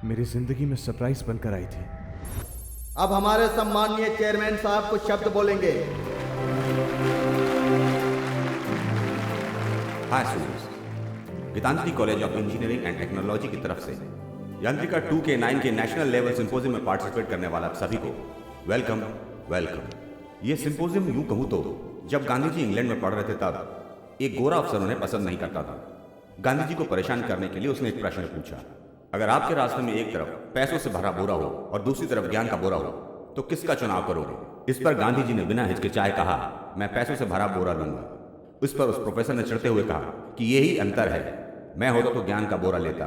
मेरी जिंदगी में सरप्राइज बनकर आई थी। अब हमारे सम्माननीय चेयरमैन साहब कुछ शब्द बोलेंगे। Hi students, Geetanjali college of engineering and technology की तरफ से यांत्रिका 2 के 9 के नेशनल लेवल सिंपोजियम में पार्टिसिपेट करने वाला आप सभी को वेलकम वेलकम। ये सिंपोजियम यूं कहूं तो जब गांधी जी इंग्लैंड में पढ़ रहे थे तब एक गोरा अफसर उन्हें पसंद नहीं करता था। गांधी जी को परेशान करने के लिए उसने एक प्रश्न पूछा, अगर आपके रास्ते में एक तरफ पैसों से भरा बोरा हो और दूसरी तरफ ज्ञान का बोरा हो तो किसका चुनाव करोगे? इस पर गांधी जी ने बिना हिचकिचाए कहा, मैं पैसों से भरा बोरा लूंगा। इस पर उस प्रोफेसर ने चिढ़ते हुए कहा कि यही अंतर है, मैं होता तो ज्ञान का बोरा लेता।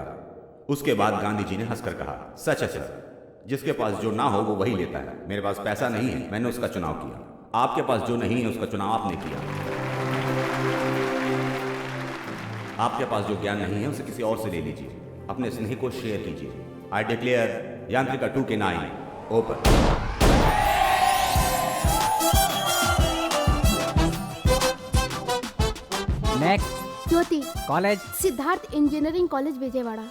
उसके बाद गांधी जी ने हंसकर कहा, सच है सर, जिसके पास जो ना हो वो वही लेता है। मेरे पास पैसा नहीं है, मैंने उसका चुनाव किया। आपके पास जो नहीं है उसका चुनाव आपने किया। आपके पास जो ज्ञान नहीं है उसे किसी और से ले लीजिए, अपने स्नेह को शेयर कीजिए। आई डिक्लेयर यांत्रिका 2 के 9 open. Next Jyothi, college. Siddhartha engineering college Vijayawada.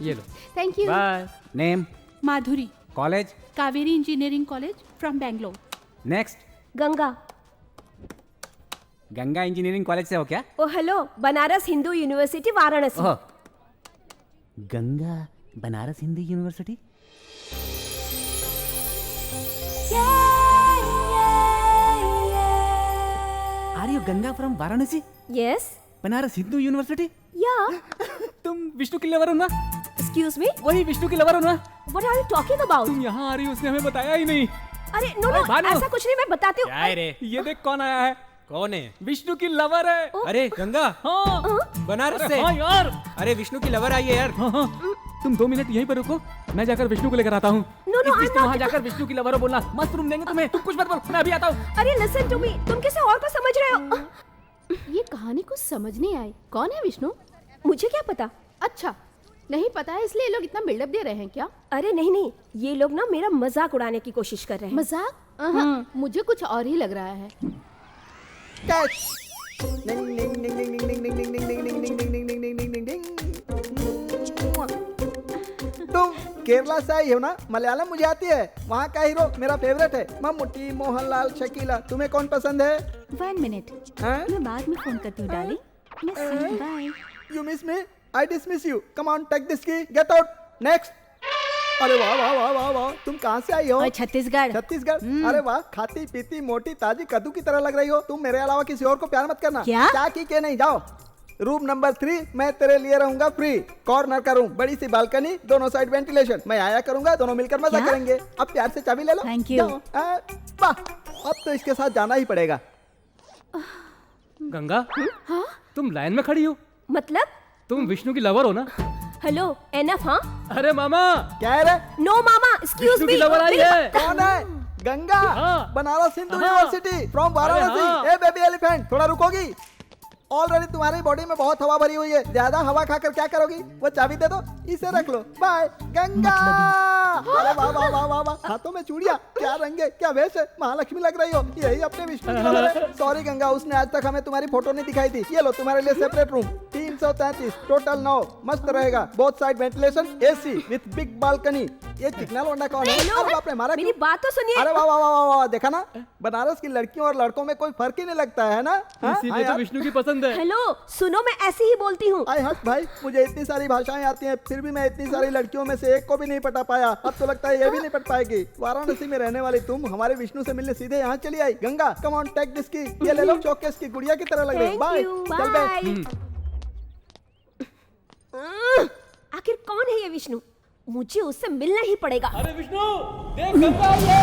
ये लो। Thank you. Bye. Name. Madhuri, college. Kaveri engineering college from Bangalore. Next. Ganga. Ganga engineering college से हो क्या? Oh hello, Banaras Hindu university Varanasi. Oh, Ganga Banaras Hindu university. Are you Ganga from Varanasi? Yes. Banaras Hindu university. Yeah. तुम विष्णु की lover हो ना? एक्सक्यूज मी, वही विष्णु की लवर हो ना? What are you talking about? तुम यहाँ आ रही हो उसने हमें बताया ही नहीं। अरे नो नो, ऐसा कुछ नहीं, मैं बताती क्या है रे? हूँ। ये देख कौन आया है। कौन है? विष्णु की लवर है। अरे गंगा, हाँ। बनारस अरे से। हाँ यार। अरे विष्णु की लवर आई है यार। हाँ हाँ। तुम 2 मिनट यहीं पर रुको, मैं जाकर विष्णु को लेकर आता हूँ। No, no, I'm not- वहाँ जाकर विष्णु की लवर हो बोलना, मस्त रूम देंगे तुम्हें। तुम कुछ मत बोल, मैं अभी आता हूँ। अरे लिसन टू मी, तुम किसी और को समझ रहे हो। ये कहानी कुछ समझ नहीं आई। कौन है विष्णु? मुझे क्या पता। अच्छा, नहीं पता है इसलिए ये लोग इतना बिल्डअप दे रहे हैं क्या? अरे नहीं नहीं, ये लोग ना मेरा मजाक उड़ाने की कोशिश कर रहे हैं। मजाक? मुझे कुछ और ही लग रहा है। तुम केरला से आई हो ना? मलयालम मुझे आती है। वहाँ का हीरो मेरा फेवरेट है, मम्मूटी, मोहनलाल, शकीला। तुम्हें कौन पसंद है? 1 मिनट, हाँ? मैं बाद में फोन करती हूँ darling. Bye. You miss me? I dismiss you. Come on, take this key. Get out. Next. अरे वाह वाह वाह वाह वाह, तुम कहाँ से आई हो? और छत्तीसगढ़। छत्तीसगढ़। अरे वाह, खाती पीती मोटी ताजी कद्दू की तरह लग रही हो। तुम मेरे अलावा किसी और को प्यार मत करना। क्या की के नहीं, जाओ। रूम नंबर 3 मैं तेरे लिए रहूंगा फ्री। कॉर्नर का रूम, बड़ी सी बालकनी, दोनों साइड वेंटिलेशन। मैं आया करूंगा, दोनों मिलकर मजा क्या? करेंगे। अब प्यार से चाबी ले लो। Thank you. जाओ। वाह, अब तो इसके साथ जाना ही पड़ेगा। गंगा, तुम लाइन में खड़ी हो? मतलब? तुम विष्णु की लवर हो ना? Hello, enough? हाँ। अरे मामा, क्या है रे? नो मामा, एक्सक्यूज विष्णु की मी। लवर आई है। कौन है? गंगा, हाँ। बनारस हिंदू हाँ। यूनिवर्सिटी फ्रॉम अरे वाराणसी। हाँ। ए बेबी एलिफेंट, थोड़ा रुकोगी? ऑलरेडी तुम्हारी बॉडी में बहुत हवा भरी हुई है, ज्यादा हवा खाकर क्या करोगी? वो चाबी दे दो, इसे रख लो। बाय गंगा। अरे वाह वाह वाह वाह वाह, हाथों में चूड़ियां, क्या रंग है, क्या वेश है, महालक्ष्मी लग रही हो। यही अपने विष्णु की लवर है। सॉरी गंगा, उसने आज तक हमें तुम्हारी फोटो नहीं दिखाई थी। ये लो तुम्हारे लिए सेपरेट रूम, 333, टोटल 9। मस्त रहेगा, both side ventilation, AC with big balcony. ये चिकना लौंडा कौन है? हेलो, अरे बाप रे, मारा मेरी क्यों? बात तो सुनिए। अरे वाह वाह वाह वाह वाह, देखा ना, बनारस की लड़कियों और लड़कों में कोई फर्क ही नहीं लगता है ना? हाँ? इसीलिए हाँ तो यार। विष्णु की पसंद है। हेलो सुनो, मैं ऐसे ही बोलती हूँ। आई हट भाई, मुझे इतनी सारी भाषाएं आती हैं, फिर भी मैं इतनी सारी लड़कियों में से एक को भी नहीं पटा पाया। अब तो लगता है ये भी नहीं पट पाएगी। वाराणसी में रहने वाली तुम हमारे विष्णु से मिलने सीधे यहाँ चली आई। Ganga, come on take this key. ये ले लो, शोकेस की गुड़िया की तरह लग रही है। Thank बाय, you, चल बे। bye. आखिर कौन है ये विष्णु? मुझे उससे मिलना ही पड़ेगा। अरे विष्णु, देख गंगा आई है।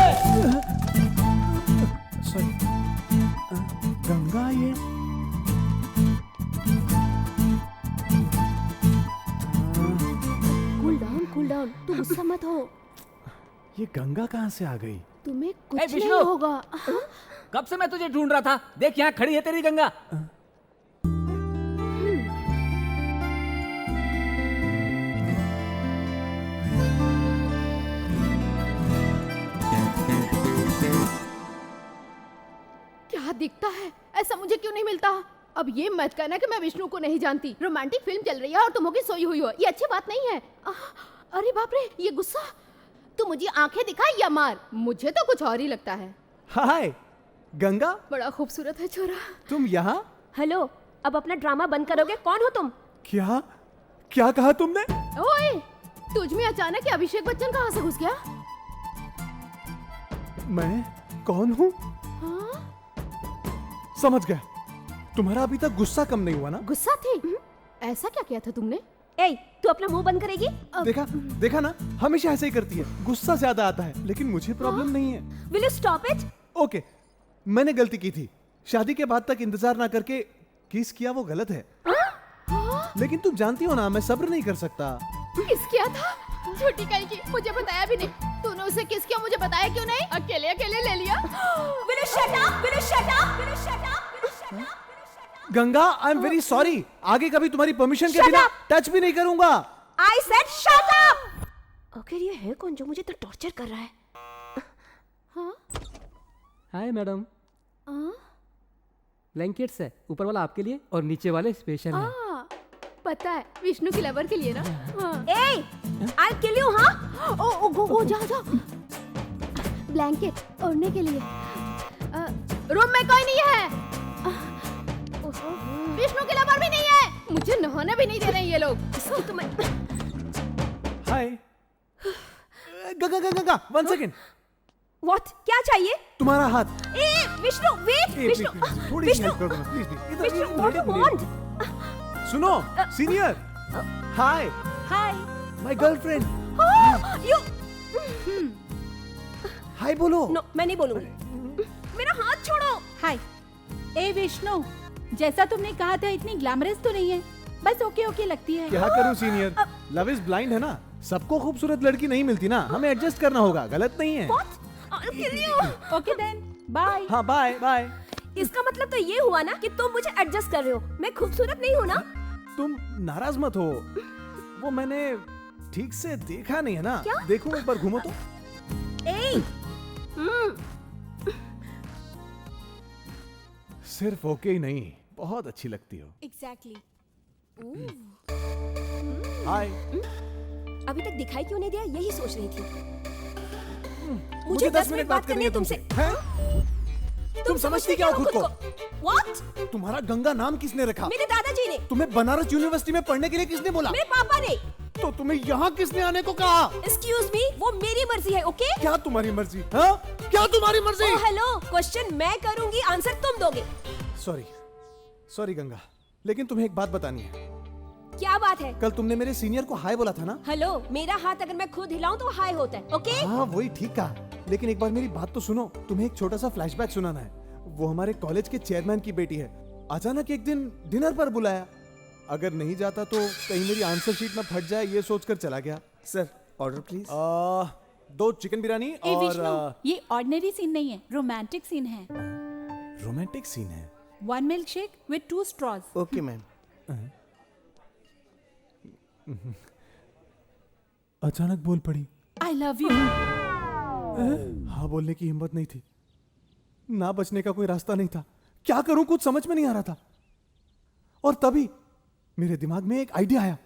गंगा ये कूल डाउन, तू गुस्सा मत हो। ये गंगा कहाँ से आ गई? तुम्हें ए, कुछ नहीं विष्णु! होगा। कब से मैं तुझे ढूंढ रहा था। देख यहाँ खड़ी है तेरी गंगा। क्या दिखता है? ऐसा मुझे क्यों नहीं मिलता? अब ये मत कहना कि मैं विष्णु को नहीं जानती। रोमांटिक फिल्म चल रही है और तुम होगी सोई हुई हो, ये अच्छी बात नहीं है। अरे बाप रे, ये गुस्सा। तू मुझे आंखें दिखा या मार, मुझे तो कुछ और ही लगता है। हाय गंगा, बड़ा खूबसूरत है छोरा। तुम यहाँ? हेलो, अब अपना ड्रामा बंद करोगे? कौन हो तुम? क्या क्या कहा तुमने? ओए, तुझ में अचानक ये अभिषेक बच्चन कहाँ से घुस गया? मैं कौन हूँ? समझ गया। तुम्हारा अभी तक गुस्सा कम नहीं हुआ ना? गुस्सा थी? ऐसा क्या किया था तुमने? ए, तू अपना मुंह बंद करेगी? देखा देखा ना, हमेशा ऐसे ही करती है, गुस्सा ज्यादा आता है, लेकिन मुझे प्रॉब्लम नहीं है। Will you stop it? Okay, मैंने गलती की थी। शादी के बाद तक इंतजार ना करके किस किया वो गलत है। लेकिन तुम जानती हो ना, मैं सब्र नहीं कर सकता। किस किया था? छोटी कहीं की, मुझे बताया भी नहीं। तूने उसे किस किया मुझे बताया क्यों नहीं? अकेले अकेले ले लिया। Will you shut up? Will you shut up? Will you shut up? Will you shut up? Ganga, I am very sorry. आगे कभी तुम्हारी परमिशन के Shut बिना up! टच भी नहीं करूंगा। I said shut up! आखिर ये है कौन जो मुझे तो टॉर्चर कर रहा है? हाय मैडम, ब्लैंकेट्स है, ऊपर वाला आपके लिए और नीचे वाले स्पेशल है। पता है, विष्णु की लवर के लिए ना। Hey, I'll kill you, हाँ? ओ गो जा जा। ब्लैंकेट ओढ़ने के लिए। रूम में कोई नहीं है। विष्णु की लवर भी नहीं है। मुझे नहाने भी नहीं दे रहे ये लोग। हाय गंगा गंगा गंगा, 1 सेकंड। What? क्या चाहिए? तुम्हारा हाथ। ए, विष्णु, wait, विष्णु, थोड़ी सी विष्णु, हेल्प कर दो ना, please. Vishnu, what do you want? सुनो senior, hi hi. My girlfriend. You, हाय बोलो। no, मैं नहीं बोलूंगी। मेरा हाथ छोड़ो। हाय। ए विष्णु, जैसा तुमने कहा था इतनी ग्लैमरस तो नहीं है, बस ओके ओके लगती है। क्या करूं सीनियर, लव इज ब्लाइंड है ना, सबको खूबसूरत लड़की नहीं मिलती ना, हमें एडजस्ट करना होगा, गलत नहीं है। What? I'll kill you. Okay then, bye. हाँ बाय बाय। इसका मतलब तो ये हुआ ना कि तुम मुझे एडजस्ट कर रहे हो। मैं खूबसूरत नहीं हूँ ना? तुम नाराज मत हो, वो मैंने ठीक से देखा नहीं है ना। क्या? देखो एक बार घूमो तो। ए, सिर्फ ओके ही नहीं, बहुत अच्छी लगती हो। एग्जैक्टली। हाय। अभी तक दिखाई क्यों नहीं दिया, यही सोच रही थी। मुझे 10 मिनट बात करनी है तुमसे। हैं? तुम समझती क्या हो खुद को? What? तुम्हारा गंगा नाम किसने रखा? मेरे दादाजी ने। तुम्हें बनारस यूनिवर्सिटी में पढ़ने के लिए किसने बोला? मेरे पापा ने। तो तुम्हें यहाँ किसने आने को कहा? Excuse me, वो मेरी मर्जी है, ओके? क्या तुम्हारी मर्जी? हाँ? क्या तुम्हारी मर्जी? Oh, hello, क्वेश्चन मैं करूंगी, आंसर तुम दोगे। सॉरी गंगा, लेकिन तुम्हें एक बात बतानी है। क्या बात है? कल तुमने मेरे सीनियर को हाय बोला था ना? हेलो, मेरा हाथ अगर मैं खुद हिलाऊं तो हाय होता है, ओके? हाँ वही ठीक कहा, लेकिन एक बार मेरी बात तो सुनो। तुम्हें एक छोटा सा फ्लैशबैक सुनाना है। वो हमारे कॉलेज के चेयरमैन की बेटी है। अचानक एक दिन डिनर पर बुलाया, अगर नहीं जाता तो कहीं मेरी आंसर शीट ना फट जाए, ये सोचकर चला गया। Sir, order please. 2 chicken biryani ए विष्णु, और ये ऑर्डिनरी सीन नहीं है, रोमांटिक सीन है। रोमांटिक सीन है। 1 milk shake with 2 straws. Okay ma'am. अचानक बोल पड़ी। I love you. हाँ बोलने की हिम्मत नहीं थी, ना बचने का कोई रास्ता नहीं था। क्या करूं, कुछ समझ में नहीं आ रहा था। और तभी मेरे दिमाग में एक आइडिया आया।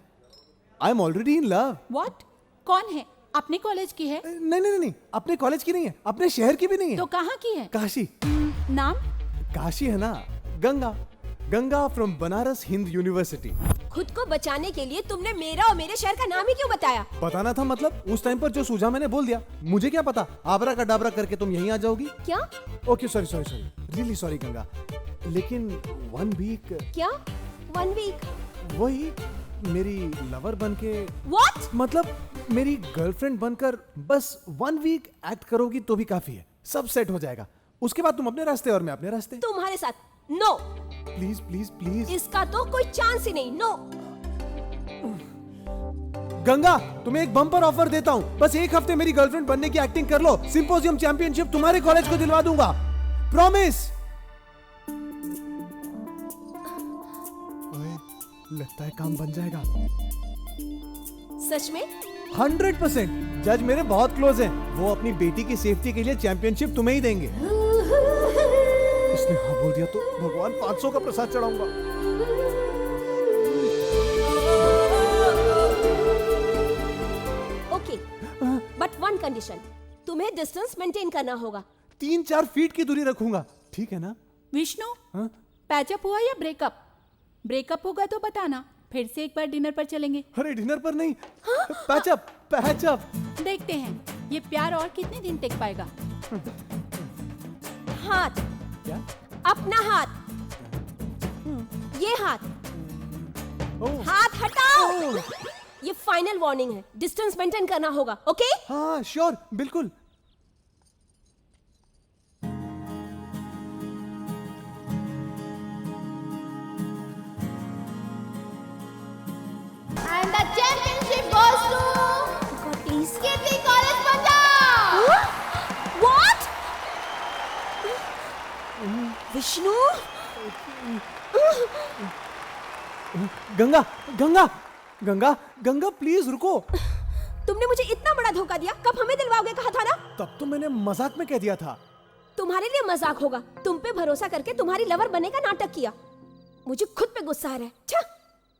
I am already in love. What? कौन है? अपने कॉलेज की है? नहीं, अपने कॉलेज की नहीं है, अपने शहर की भी नहीं है। तो कहाँ की है? काशी। नाम? काशी है ना, गंगा फ्रॉम बनारस हिंद यूनिवर्सिटी। खुद को बचाने के लिए तुमने मेरा और मेरे शहर का नाम ही क्यों बताया? बताना था मतलब, उस टाइम पर जो सूझा मैंने बोल दिया। मुझे क्या पता आबरा का डाबरा करके तुम यहीं आ जाओगी। क्या? Okay sorry, really sorry Ganga, लेकिन 1 वीक। क्या 1 वीक? वही मेरी लवर बनके, What? मतलब मेरी गर्लफ्रेंड बनकर बस 1 वीक एक्ट करोगी तो भी काफी है, सब सेट हो जाएगा। उसके बाद तुम अपने रास्ते और मैं अपने रास्ते। तुम्हारे साथ नो। Please please please. इसका तो कोई चांस ही नहीं, नो। गंगा, तुम्हें एक बम्पर ऑफर देता हूँ, बस 1 हफ्ते मेरी गर्लफ्रेंड बनने की एक्टिंग कर लो, सिंपोजियम चैंपियनशिप तुम्हारे कॉलेज को दिलवा दूंगा, प्रॉमिस। लगता है काम बन जाएगा। सच में? 100%। जज मेरे बहुत क्लोज हैं, वो अपनी बेटी की सेफ्टी के लिए चैंपियनशिप तुम्हें ही देंगे। उसने हाँ बोल दिया तो भगवान 500 का प्रसाद चढ़ाऊंगा। ओके, बट वन कंडीशन, तुम्हें डिस्टेंस मेंटेन करना होगा। 3-4 फीट की दूरी रखूंगा, ठीक है ना? विष्णु, हाँ? पैचअप हुआ या ब्रेकअप? ब्रेकअप होगा तो बताना, फिर से एक बार डिनर पर चलेंगे। अरे डिनर पर नहीं, पैचअप पैचअप। देखते हैं ये प्यार और कितने दिन टिक पाएगा। हाथ, क्या? अपना हाथ, ये हाथ, ओह, हाथ हटाओ। ये फाइनल वार्निंग है, डिस्टेंस मेंटेन करना होगा, ओके? हाँ श्योर, बिल्कुल। And the championship goes to God, please. KP College Punjab. What? Vishnu, Ganga Ganga Ganga Ganga please रुको। तुमने मुझे इतना बड़ा धोखा दिया, कब हमें दिलवाओगे कहा था ना? तब तो मैंने मजाक में कह दिया था। तुम्हारे लिए मजाक होगा, तुम पे भरोसा करके तुम्हारी लवर बनने का नाटक किया। मुझे खुद पे गुस्सा आ रहा है। छा,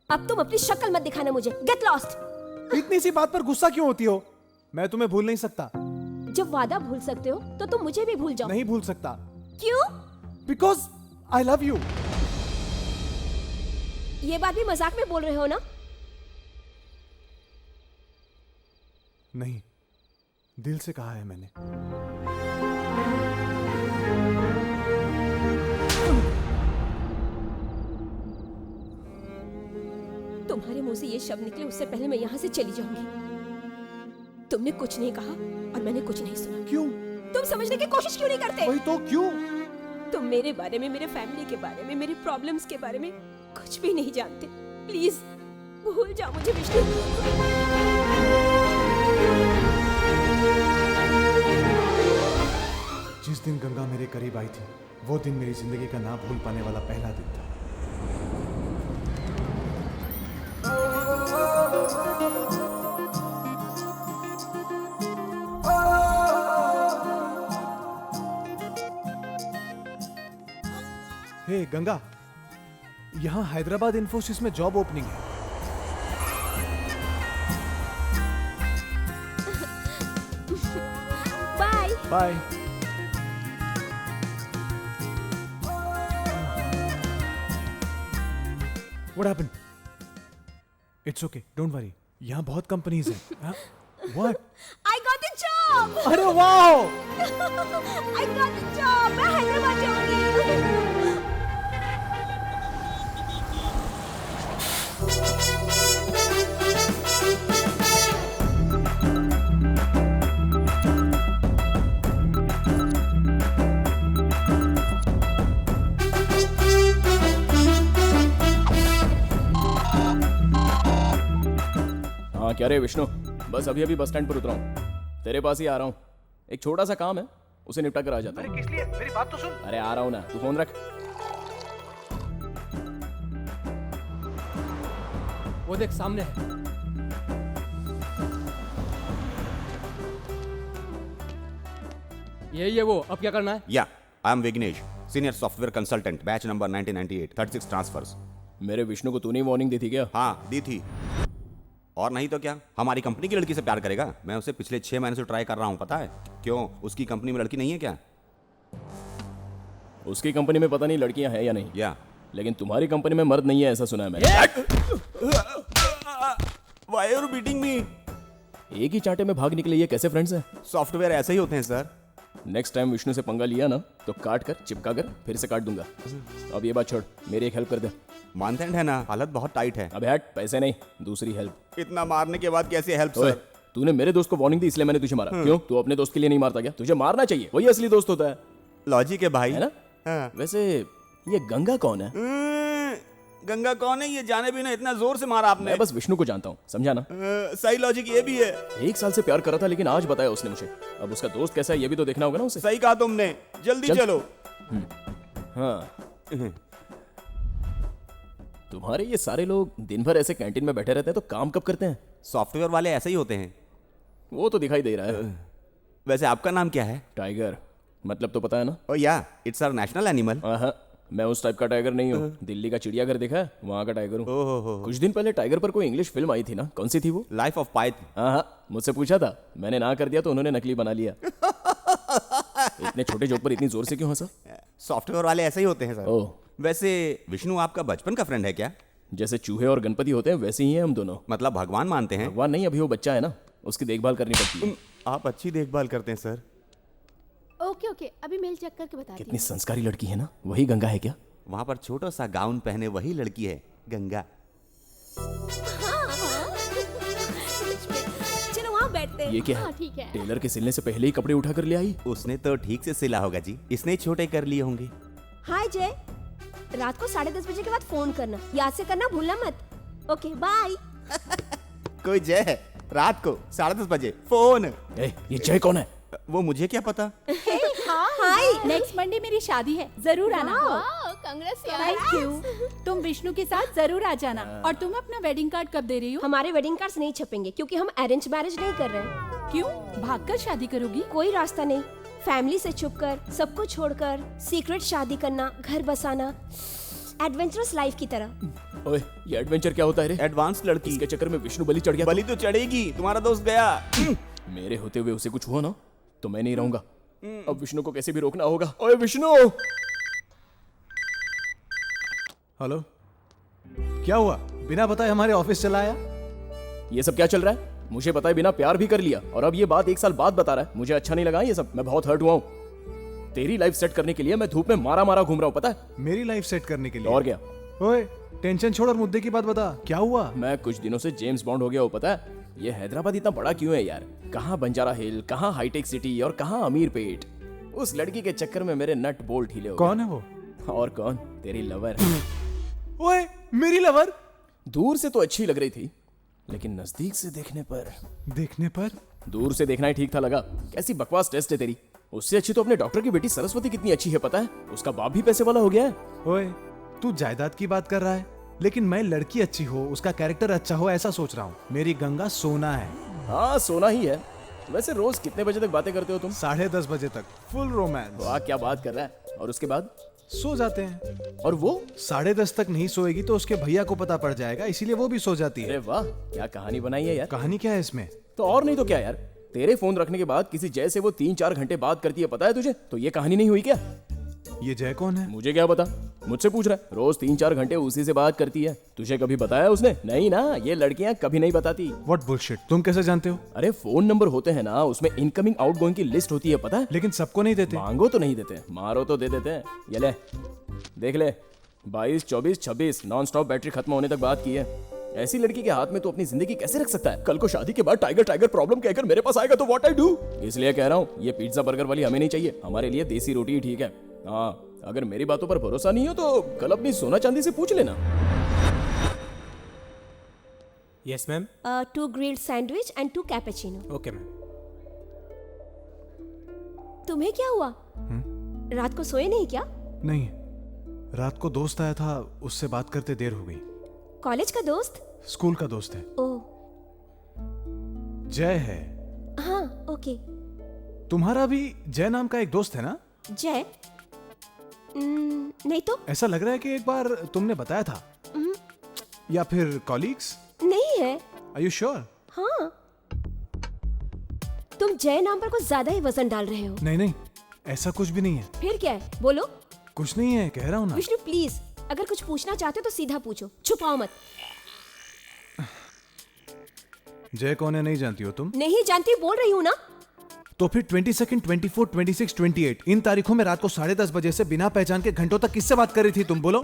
अब तुम अपनी शक्ल मत दिखाना मुझे। Get lost. इतनी सी बात पर गुस्सा क्यों होती हो? मैं तुम्हें भूल नहीं सकता। जब वादा भूल सकते हो तो तुम मुझे भी भूल जाओ। नहीं भूल सकता। क्यों? Because I love you. ये बात भी मजाक में बोल रहे हो ना? नहीं, दिल से कहा है मैंने। तुम्हारे मुंह से ये शब्द निकले उससे पहले मैं यहाँ से चली जाऊंगी। तुमने कुछ नहीं कहा और मैंने कुछ नहीं सुना। क्यों? तुम समझने की कोशिश क्यों नहीं करते? वही तो, क्यों? तुम मेरे बारे में, मेरे फैमिली के बारे में, मेरे प्रॉब्लम्स के बारे में कुछ भी नहीं जानते। प्लीज भूल जाओ मुझे विष्णु। जिस दिन गंगा मेरे करीब आई थी, वो दिन मेरी जिंदगी का ना भूल पाने वाला पहला दिन था। हे गंगा, यहाँ हैदराबाद इंफोसिस में जॉब ओपनिंग है। Bye. Bye. What happened? It's okay, don't worry. यहाँ बहुत कंपनीज हैं। हाँ? What? I got the job. अरे wow! I got the job. मैं हैदराबाद जाऊंगी। हाँ क्या रे विष्णु, बस अभी अभी बस स्टैंड पर उतरा हूँ, तेरे पास ही आ रहा हूँ। एक छोटा सा काम है, उसे निपटा कर आ जाता हूँ। किस लिए? मेरी बात तो सुन। अरे आ रहा हूँ ना, तू फोन रख। वो देख सामने है। यही है वो, अब क्या करना है? या I am Vignesh, senior software consultant, batch number 1998, 36 transfers. मेरे विष्णु को तूने वार्निंग दी थी क्या? हाँ दी थी, और नहीं तो क्या, हमारी कंपनी की लड़की से प्यार करेगा? मैं उसे पिछले 6 महीने से ट्राई कर रहा हूँ, पता है क्यों? उसकी कंपनी में लड़की नहीं है क्या? उसकी कंपनी में पता नहीं लड़कियां हैं या नहीं, या लेकिन तुम्हारी कंपनी में मर्द नहीं है ऐसा सुना है मैंने। Why are you beating me? एक ही चांटे में भाग निकले, ये कैसे फ्रेंड्स हैं? सॉफ्टवेयर ऐसे ही होते हैं सर। नेक्स्ट टाइम विष्णु से पंगा लिया ना तो काट कर चिपका कर फिर से काट दूंगा। अब ये बात छोड़, मेरी एक हेल्प कर दे। मानते हैं ना, हालत बहुत टाइट है। अब हट, पैसे नहीं, दूसरी हेल्प। इतना मारने के बाद कैसे हेल्प ओए, सर? तूने मेरे दोस्त को वार्निंग दी इसलिए मैंने तुझे मारा। क्यों? तू अपने दोस्त के लिए नहीं मारता क्या? तुझे मारना चाहिए, वही असली दोस्त होता है। लॉजिक है भाई, है ना? हाँ। वैसे ये गंगा कौन है? गंगा कौन है ये जाने भी ना, इतना जोर से मारा आपने। मैं बस विष्णु को जानता हूँ, समझा ना? सही लॉजिक ये भी है। 1 साल से प्यार कर रहा था लेकिन आज बताया उसने मुझे। अब उसका दोस्त कैसा है ये भी तो देखना होगा ना उसे। सही कहा तुमने, जल्दी चल। चलो। हाँ, तुम्हारे ये सारे लोग दिन भर ऐसे कैंटीन में बैठे रहते हैं तो काम कब करते हैं? सॉफ्टवेयर वाले ऐसे ही होते हैं। वो तो दिखाई दे रहा है। वैसे आपका नाम क्या है? टाइगर, मतलब तो पता है ना? ओह या, इट्स आवर नेशनल एनिमल। हाँ, मैं उस टाइप का टाइगर नहीं हूँ। दिल्ली का चिड़ियाघर देखा है, वहाँ का टाइगर हूँ। ओहो, कुछ दिन पहले टाइगर पर कोई इंग्लिश फिल्म आई थी ना, कौन सी थी वो? Life of Python. हाँ, मुझसे पूछा था, मैंने ना कर दिया तो उन्होंने नकली बना लिया। इतने छोटे जोक पर इतनी जोर से क्यों हंसा? सॉफ्टवेयर वाले ऐसे ही होते हैं सर। ओह, वैसे विष्णु आपका बचपन का फ्रेंड है क्या? जैसे चूहे और गणपति होते हैं वैसे ही हैं हम दोनों। मतलब भगवान मानते हैं? भगवान नहीं, अभी वो बच्चा है ना, उसकी देखभाल करनी पड़ती है। आप अच्छी देखभाल करते हैं सर। ओके ओके, अभी मेल चेक करके बताती कितनी हूँ। संस्कारी लड़की है ना। वही गंगा है क्या? वहां पर छोटा सा गाउन पहने वही लड़की है गंगा। चलो वहाँ बैठते हैं। ये क्या हाँ है? ठीक है। टेलर के सिलने से पहले ही कपड़े उठा कर ले आई। उसने तो ठीक से सिला होगा जी, इसने ही छोटे कर लिए होंगे। हाय जय, रात को 10:30 बजे के बाद फोन करना, याद से करना भूलना मत। Okay bye. कोई जय है रात को 10:30 बजे फोन? ये जय कौन है? वो मुझे क्या पता। हाय। नेक्स्ट मंडे मेरी शादी है, जरूर आना। वाह, कांग्रेस यार। Thank you. तुम विष्णु के साथ जरूर आ जाना। और तुम अपना वेडिंग कार्ड कब दे रही हो? हमारे वेडिंग कार्ड्स नहीं छपेंगे क्योंकि हम अरेंज मैरिज नहीं कर रहे हैं। क्यों? भागकर शादी करोगी? कोई रास्ता नहीं, फैमिली से छुपकर, सबको छोड़कर, सीक्रेट शादी करना, घर बसाना, एडवेंचरस लाइफ की तरह। ओए, ये एडवेंचर क्या होता है रे? एडवांस लड़की। इसके चक्कर में विष्णु बलि चढ़ गया। बलि तो चढ़ेगी, तुम्हारा दोस्त गया। मेरे होते हुए उसे कुछ हुआ ना तो मैं नहीं रहूंगा। अब विष्णु को कैसे भी रोकना होगा। ओए विष्णु! हेलो, क्या हुआ? बिना बताए हमारे ऑफिस चला आया? ये सब क्या चल रहा है? मुझे पता है बिना प्यार भी कर लिया और अब ये बात 1 साल बाद बता रहा है। मुझे अच्छा नहीं लगा ये सब, मैं बहुत हर्ट हुआ हूँ। तेरी लाइफ सेट करने के लिए मैं धूप में मारा मारा घूम रहा हूँ, पता है? मेरी लाइफ सेट करने के लिए? और क्या? ओए, टेंशन छोड़ और मुद्दे की बात बता, क्या हुआ? मैं कुछ दिनों से जेम्स बॉन्ड हो गया हूँ, पता है? ये हैदराबाद इतना बड़ा क्यों है यार? कहाँ बंजारा हिल, कहाँ हाईटेक सिटी और कहाँ अमीर पेट। उस लड़की के चक्कर में मेरे नट बोल्ट हिले हो गए। कौन है वो? और कौन? तेरी लवर। ओए, मेरी लवर? दूर से तो अच्छी लग रही थी, लेकिन नजदीक से देखने पर। देखने पर? दूर से देखना ही ठीक था लगा। कैसी बकवास टेस्ट है तेरी। उससे अच्छी तो अपने डॉक्टर की बेटी सरस्वती कितनी अच्छी है, पता है? उसका बाप भी पैसे वाला हो गया है। ओए, तू जायदाद की बात कर रहा है, लेकिन मैं लड़की अच्छी हो, उसका कैरेक्टर अच्छा हो ऐसा सोच रहा हूँ। मेरी गंगा सोना है। हाँ, सोना ही है। वैसे रोज कितने बजे तक बातें करते हो तुम? 10:30 बजे तक फुल रोमांस। वाह, क्या बात कर रहा है। और उसके बाद? सो जाते हैं। और वो? 10:30 तक नहीं सोएगी तो उसके भैया को पता पड़ जाएगा, इसीलिए वो भी सो जाती अरे है। वाह, क्या कहानी बनाई है यार। कहानी क्या है इसमें? तो और नहीं तो क्या यार, तेरे फोन रखने के बाद किसी जय से वो 3-4 घंटे बात करती है, पता है तुझे? तो ये कहानी नहीं हुई क्या? ये जय कौन है? मुझे क्या पता, मुझसे पूछ रहा है। रोज 3-4 घंटे उसी से बात करती है। तुझे कभी बताया उसने? नहीं ना, ये लड़कियां कभी नहीं बताती। व्हाट बुलशिट, तुम कैसे जानते हो? अरे फोन नंबर होते हैं ना, उसमें इनकमिंग आउटगोइंग की लिस्ट होती है, पता है? लेकिन सबको नहीं देते। मांगो तो नहीं देते, मारो तो दे देते हैं। ये ले, देख ले, 22, 24, 26 नॉन स्टॉप बैटरी खत्म होने तक बात की है। ऐसी लड़की के हाथ में तो अपनी जिंदगी कैसे रख सकता है? कल को शादी के बाद टाइगर टाइगर प्रॉब्लम कहकर मेरे पास आएगा तो व्हाट आई डू? इसलिए कह रहा हूँ, ये पिज्जा बर्गर वाली हमें नहीं चाहिए। हमारे लिए देसी रोटी ही ठीक है। हाँ, अगर मेरी बातों पर भरोसा नहीं हो तो कल अपनी सोना चांदी से पूछ लेना। Yes ma'am. 2 grilled sandwich and 2 cappuccino. Okay ma'am. तुम्हें क्या हुआ? रात को सोए नहीं क्या? नहीं, रात को दोस्त आया था, उससे बात करते देर हो गई। कॉलेज का दोस्त? स्कूल का दोस्त है। ओह जय है। हाँ, ओके। तुम्हारा भी जय नाम का एक दोस्त है ना? जय? नहीं तो। ऐसा लग रहा है कि एक बार तुमने बताया था। या फिर कॉलीग्स? नहीं है। Are you sure? हाँ, तुम जय नाम पर कुछ ज्यादा ही वजन डाल रहे हो। नहीं नहीं, ऐसा कुछ भी नहीं है। फिर क्या है? बोलो। कुछ नहीं है, कह रहा हूँ ना। विष्णु प्लीज, अगर कुछ पूछना चाहते हो तो सीधा पूछो, छुपाओ मत। जय कौन है नहीं जानती हो तुम? नहीं जानती, बोल रही हूँ ना। तो फिर 22, 24, 26, 28 इन तारीखों में रात को 10:30 बजे से बिना पहचान के घंटों तक किससे बात कर रही थी तुम? बोलो।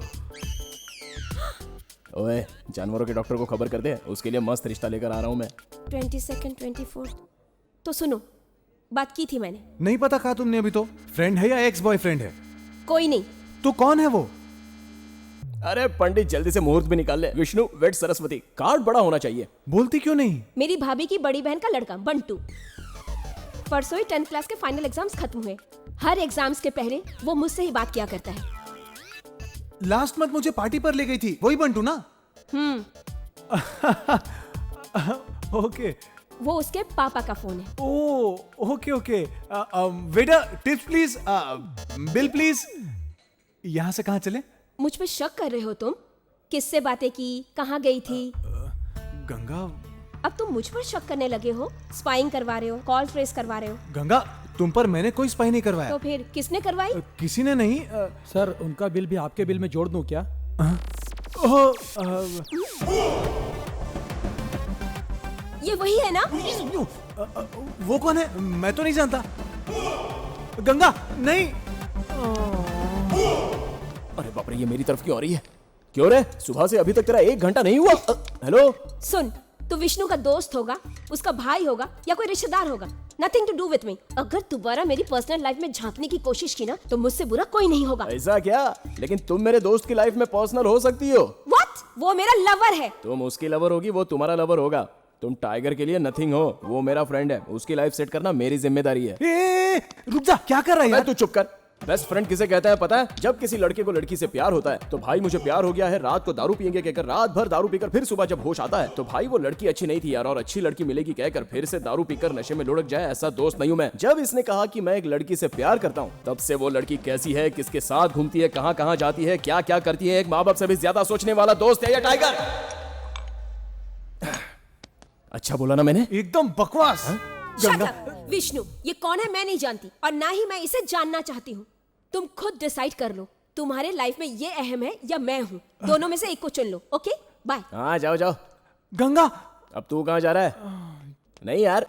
ओए, जानवरों के डॉक्टर को खबर कर दे, उसके लिए मस्त रिश्ता लेकर आ रहा हूँ मैं। 22, 24। तो सुनो, बात की थी मैंने। नहीं पता कहा तुमने अभी तो? फ्रेंड है या एक्स बॉयफ्रेंड है? कोई नहीं। तो कौन है वो? अरे पंडित, जल्दी से मुहूर्त भी निकाल ले। विष्णु वेट सरस्वती, कार्ड बड़ा होना चाहिए। बोलती क्यों नहीं? मेरी भाभी की बड़ी बहन का लड़का बंटू। परसों ही 10th क्लास के फाइनल एग्जाम्स खत्म हुए। हर एग्जाम्स के पहले वो मुझसे ही बात किया करता है। लास्ट मंथ मुझे पार्टी पर ले गई थी, वही बंटू ना? ओके, वो उसके पापा का फोन है। Oh okay okay waiter tips please bill please. यहाँ से कहाँ चले? मुझ पे शक कर रहे हो तुम? किससे बातें की, कहाँ गई थी? गंगा अब तुम मुझ पर शक करने लगे हो, स्पाइंग करवा रहे हो, कॉल ट्रेस करवा रहे हो। गंगा तुम पर मैंने कोई स्पाई नहीं करवाया। तो फिर किसने करवाई? किसी ने नहीं। सर उनका बिल भी आपके बिल में जोड़ दूं क्या? ये वही है ना? वो कौन है? मैं तो नहीं जानता। गंगा नहीं। अरे बाप रे, ये मेरी तरफ क्यों आ रही है? क्यों रे, सुबह से अभी तक तेरा 1 घंटा नहीं हुआ? हेलो सुन, तू विष्णु का दोस्त होगा, उसका भाई होगा या कोई रिश्तेदार होगा, nothing to do with me. अगर दोबारा मेरी पर्सनल लाइफ में झांकने की कोशिश की ना तो मुझसे बुरा कोई नहीं होगा। ऐसा क्या? लेकिन तुम मेरे दोस्त की लाइफ में पर्सनल हो सकती हो। व्हाट? वो मेरा लवर है। तुम उसकी लवर होगी, वो तुम्हारा लवर होगा। तुम टाइगर के लिए नथिंग हो, वो मेरा फ्रेंड है। उसकी लाइफ सेट करना मेरी जिम्मेदारी है। रुक जा, क्या कर रहा है यार? तू चुप कर। बेस्ट फ्रेंड किसे कहते हैं पता है? जब किसी लड़के को लड़की से प्यार होता है तो भाई मुझे प्यार हो गया है, रात को दारू पियेंगे कहकर रात भर दारू पीकर फिर सुबह जब होश आता है तो भाई वो लड़की अच्छी नहीं थी यार और अच्छी लड़की मिलेगी कहकर फिर से दारू पीकर नशे में लुढ़क जाए, ऐसा दोस्त नहीं हूं मैं। जब इसने कहा कि मैं एक लड़की से प्यार करता हूं तब से वो लड़की कैसी है, किसके साथ घूमती है, कहां कहां जाती है, क्या क्या करती है, एक माँ बाप से भी ज्यादा सोचने वाला दोस्त है ये टाइगर। अच्छा बोला ना मैंने? एकदम बकवास। Shut up! विष्णु, ये कौन है मैं नहीं जानती और ना ही मैं इसे जानना चाहती हूँ। तुम खुद डिसाइड कर लो, तुम्हारे लाइफ में ये अहम है या मैं हूँ। दोनों में से एक को चुन लो। Okay bye. हाँ जाओ जाओ। गंगा अब तू कहाँ जा रहा है? नहीं यार